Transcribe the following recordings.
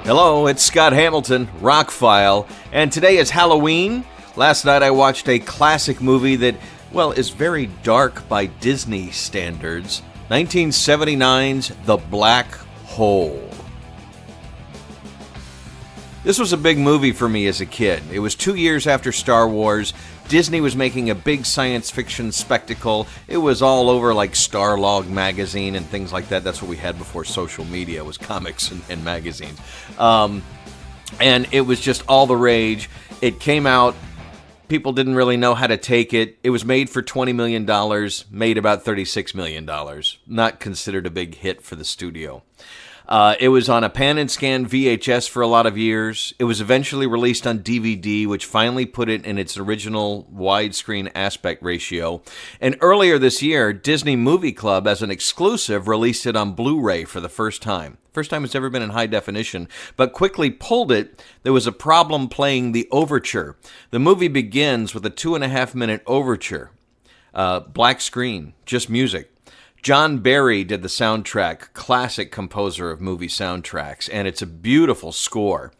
Hello, it's Scott Hamilton, ROCKFILE, and today is Halloween. Last night I watched a classic movie that, well, is very dark by Disney standards. 1979's The Black Hole. This was a big movie for me as a kid. It was 2 years after Star Wars. Disney was making a big science fiction spectacle. It was all over like Starlog magazine and things like that. That's what we had before social media, was comics and magazines. And it was just all the rage. It came out. People didn't really know how to take it. It was made for $20 million, made about $36 million. Not considered a big hit for the studio. It was on a pan and scan VHS for a lot of years. It was eventually released on DVD, which finally put it in its original widescreen aspect ratio. And earlier this year, Disney Movie Club, as an exclusive, released it on Blu-Ray for the first time. First time it's ever been in high definition, but quickly pulled it. There was a problem playing the overture. The movie begins with a 2.5-minute overture. Black screen, just music. John Barry did the soundtrack, classic composer of movie soundtracks, and it's a beautiful score.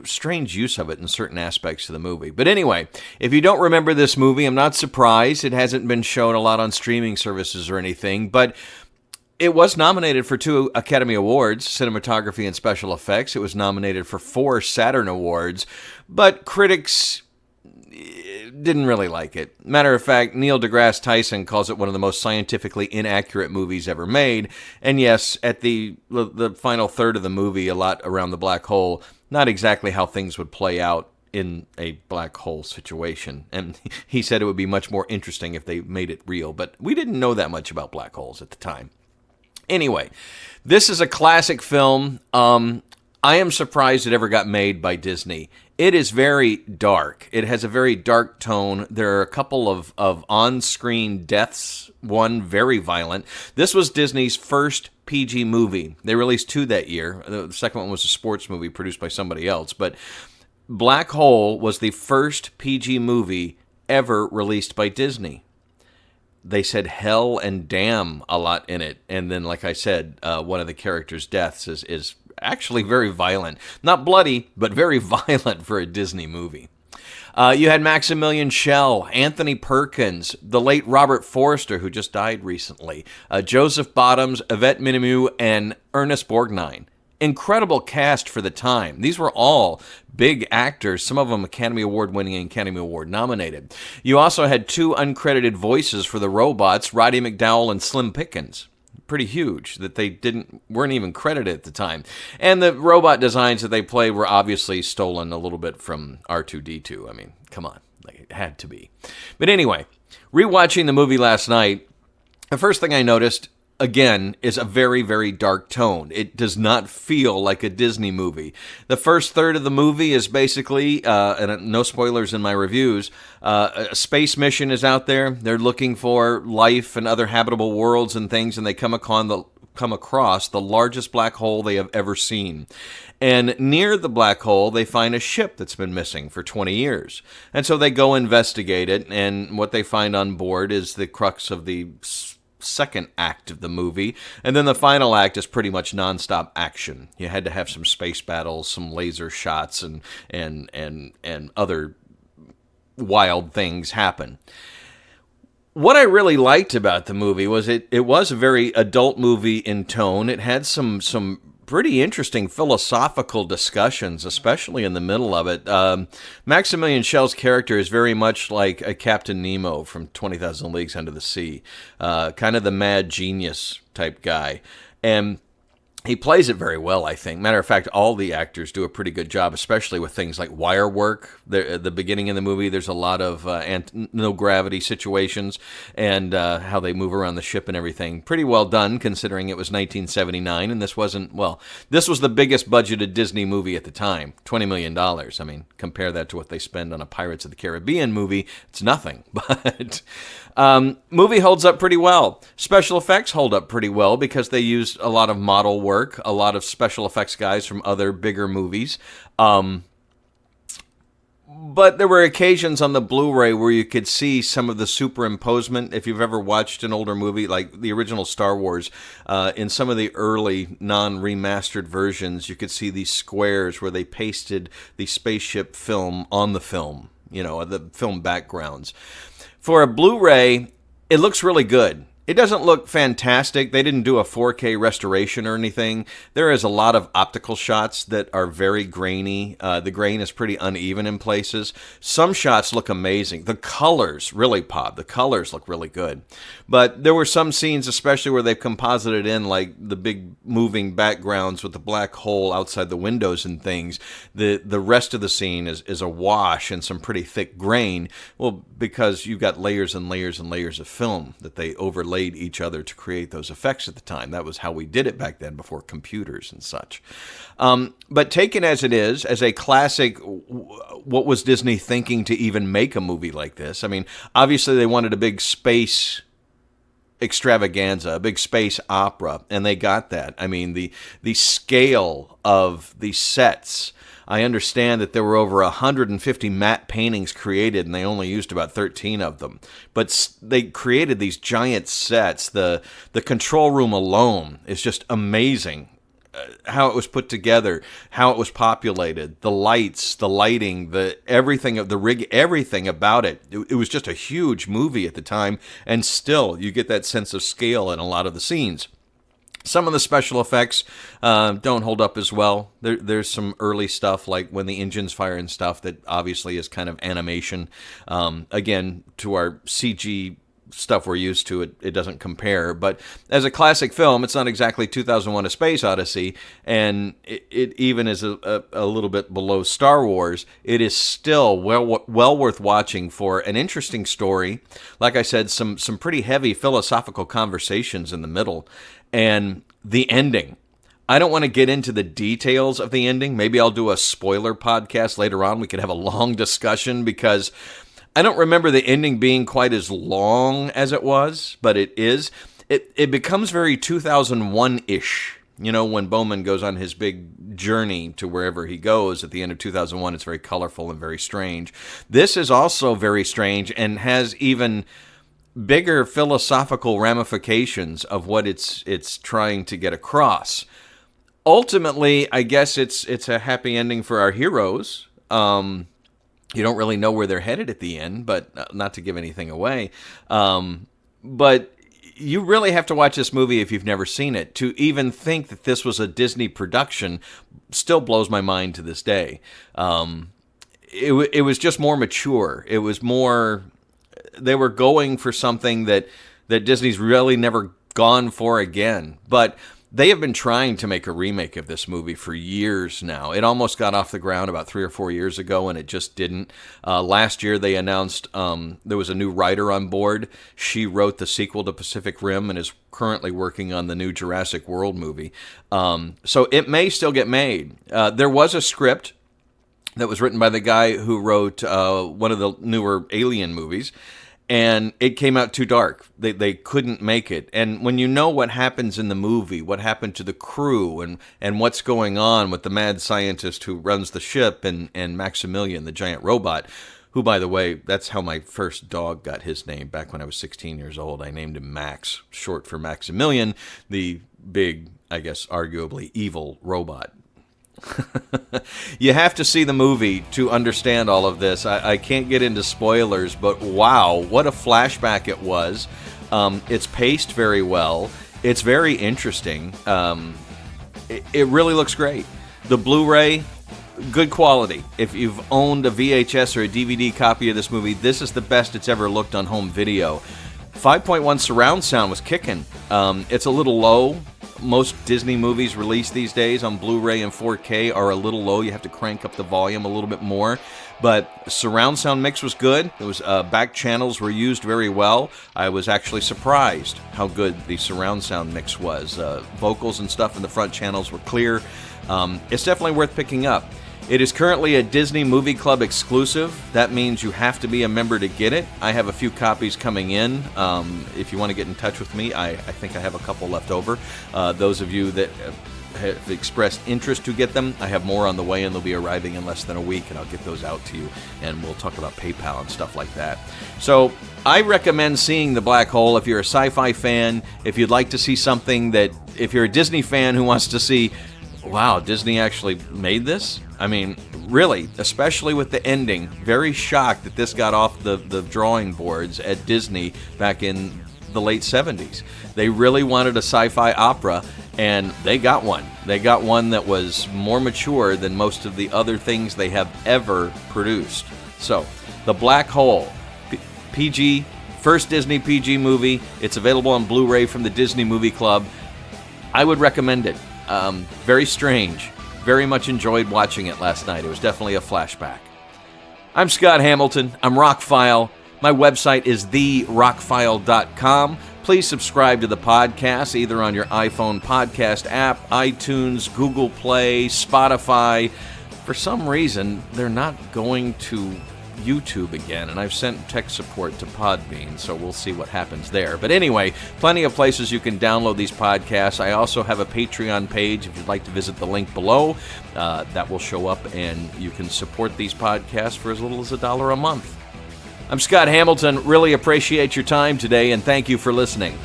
Strange use of it in certain aspects of the movie. But anyway, if you don't remember this movie, I'm not surprised. It hasn't been shown a lot on streaming services or anything, but it was nominated for 2 Academy Awards, cinematography and special effects. It was nominated for 4 Saturn Awards, but critics didn't really like it. Matter of fact, Neil deGrasse Tyson calls it one of the most scientifically inaccurate movies ever made. And yes, at the final third of the movie, a lot around the black hole, not exactly how things would play out in a black hole situation. And he said it would be much more interesting if they made it real, but we didn't know that much about black holes at the time. Anyway, this is a classic film. I am surprised it ever got made by Disney. It is very dark. It has a very dark tone. There are a couple of on-screen deaths, one very violent. This was Disney's first PG movie. They released 2 that year. The second one was a sports movie produced by somebody else. But Black Hole was the first PG movie ever released by Disney. They said hell and damn a lot in it. And then, like I said, one of the characters' deaths is actually very violent. Not bloody, but very violent for a Disney movie. You had Maximilian Schell, Anthony Perkins, the late Robert Forster, who just died recently, Joseph Bottoms, Yvette Mimieux, and Ernest Borgnine. Incredible cast for the time. These were all big actors, some of them Academy Award winning and Academy Award nominated. You also had 2 uncredited voices for the robots, Roddy McDowall and Slim Pickens. Pretty huge that they weren't even credited at the time. And the robot designs that they played were obviously stolen a little bit from R2-D2. I mean, come on, like, it had to be. But anyway, rewatching the movie last night, the first thing I noticed, again, is a very, very dark tone. It does not feel like a Disney movie. The first third of the movie is basically, and no spoilers in my reviews, a space mission is out there. They're looking for life and other habitable worlds and things, and they come across the largest black hole they have ever seen. And near the black hole, they find a ship that's been missing for 20 years. And so they go investigate it, and what they find on board is the crux of the second act of the movie, and then the final act is pretty much nonstop action. You had to have some space battles, some laser shots, and other wild things happen. What I really liked about the movie was it was a very adult movie in tone. It had some pretty interesting philosophical discussions, especially in the middle of it. Maximilian Schell's character is very much like a Captain Nemo from 20,000 Leagues Under the Sea, kind of the mad genius type guy. And he plays it very well, I think. Matter of fact, all the actors do a pretty good job, especially with things like wire work. At the beginning of the movie, there's a lot of no-gravity situations and how they move around the ship and everything. Pretty well done, considering it was 1979, and this was the biggest budgeted Disney movie at the time, $20 million. I mean, compare that to what they spend on a Pirates of the Caribbean movie, it's nothing. But movie holds up pretty well. Special effects hold up pretty well because they used a lot of model work, a lot of special effects guys from other bigger movies. But there were occasions on the Blu-ray where you could see some of the superimposement. If you've ever watched an older movie, like the original Star Wars, in some of the early non-remastered versions, you could see these squares where they pasted the spaceship film on the film, the film backgrounds. For a Blu-ray, it looks really good. It doesn't look fantastic. They didn't do a 4K restoration or anything. There is a lot of optical shots that are very grainy. The grain is pretty uneven in places. Some shots look amazing. The colors really pop. The colors look really good. But there were some scenes, especially where they've composited in like the big moving backgrounds with the black hole outside the windows and things. The rest of the scene is a wash and some pretty thick grain. Well, because you've got layers and layers and layers of film that they overlaid each other to create those effects at the time. That was how we did it back then, before computers and such. But taken as it is, as a classic, what was Disney thinking to even make a movie like this? I mean, obviously they wanted a big space extravaganza, a big space opera, and they got that. I mean, the scale of the sets. I understand that there were over 150 matte paintings created, and they only used about 13 of them. But they created these giant sets. The control room alone is just amazing. How it was put together, how it was populated, the lights, the lighting, the everything of the rig, everything about it. It was just a huge movie at the time, and still you get that sense of scale in a lot of the scenes. Some of the special effects don't hold up as well. There's some early stuff, like when the engines fire and stuff, that obviously is kind of animation. Again, to our CG stuff we're used to, it doesn't compare. But as a classic film, it's not exactly 2001: A Space Odyssey, and it even is a little bit below Star Wars. It is still well worth watching for an interesting story. Like I said, some pretty heavy philosophical conversations in the middle. And the ending. I don't want to get into the details of the ending. Maybe I'll do a spoiler podcast later on. We could have a long discussion, because I don't remember the ending being quite as long as it was, but it is. It becomes very 2001-ish. When Bowman goes on his big journey to wherever he goes at the end of 2001, it's very colorful and very strange. This is also very strange and has even bigger philosophical ramifications of what it's trying to get across. Ultimately, I guess it's a happy ending for our heroes. You don't really know where they're headed at the end, but not to give anything away. But you really have to watch this movie if you've never seen it. To even think that this was a Disney production still blows my mind to this day. It was just more mature. It was more. They were going for something that Disney's really never gone for again. But they have been trying to make a remake of this movie for years now. It almost got off the ground about 3 or 4 years ago, and it just didn't. Last year, they announced there was a new writer on board. She wrote the sequel to Pacific Rim and is currently working on the new Jurassic World movie. So it may still get made. There was a script that was written by the guy who wrote one of the newer Alien movies, and it came out too dark. They couldn't make it. And when you know what happens in the movie, what happened to the crew, and what's going on with the mad scientist who runs the ship, and Maximilian, the giant robot, who, by the way, that's how my first dog got his name back when I was 16 years old. I named him Max, short for Maximilian, the big, I guess, arguably evil robot. You have to see the movie to understand all of this. I can't get into spoilers, but wow, what a flashback it was. It's paced very well. It's very interesting. It really looks great. The Blu-ray, good quality. If you've owned a VHS or a DVD copy of this movie, this is the best it's ever looked on home video. 5.1 surround sound was kicking. It's a little low. Most Disney movies released these days on Blu-ray and 4K are a little low. You have to crank up the volume a little bit more. But surround sound mix was good. Those back channels were used very well. I was actually surprised how good the surround sound mix was. Vocals and stuff in the front channels were clear. It's definitely worth picking up. It is currently a Disney Movie Club exclusive. That means you have to be a member to get it. I have a few copies coming in. If you want to get in touch with me, I think I have a couple left over. Those of you that have expressed interest to get them. I have more on the way, and they'll be arriving in less than a week, and I'll get those out to you, and we'll talk about PayPal and stuff like that. So I recommend seeing The Black Hole if you're a sci-fi fan, if you'd like to see something that, if you're a Disney fan who wants to see, wow, Disney actually made this? I mean, really, especially with the ending, very shocked that this got off the drawing boards at Disney back in the late 70s. They really wanted a sci-fi opera, and they got one. They got one that was more mature than most of the other things they have ever produced. So, The Black Hole, PG, first Disney PG movie. It's available on Blu-ray from the Disney Movie Club. I would recommend it. Very strange. Very much enjoyed watching it last night. It was definitely a flashback. I'm Scott Hamilton. I'm ROCKFILE. My website is therockfile.com. Please subscribe to the podcast either on your iPhone podcast app, iTunes, Google Play, Spotify. For some reason, they're not going to YouTube again, and I've sent tech support to Podbean, so we'll see what happens there. But anyway, plenty of places you can download these podcasts. I also have a Patreon page if you'd like to visit the link below. That will show up, and you can support these podcasts for as little as $1 a month. I'm Scott Hamilton. Really appreciate your time today, and thank you for listening.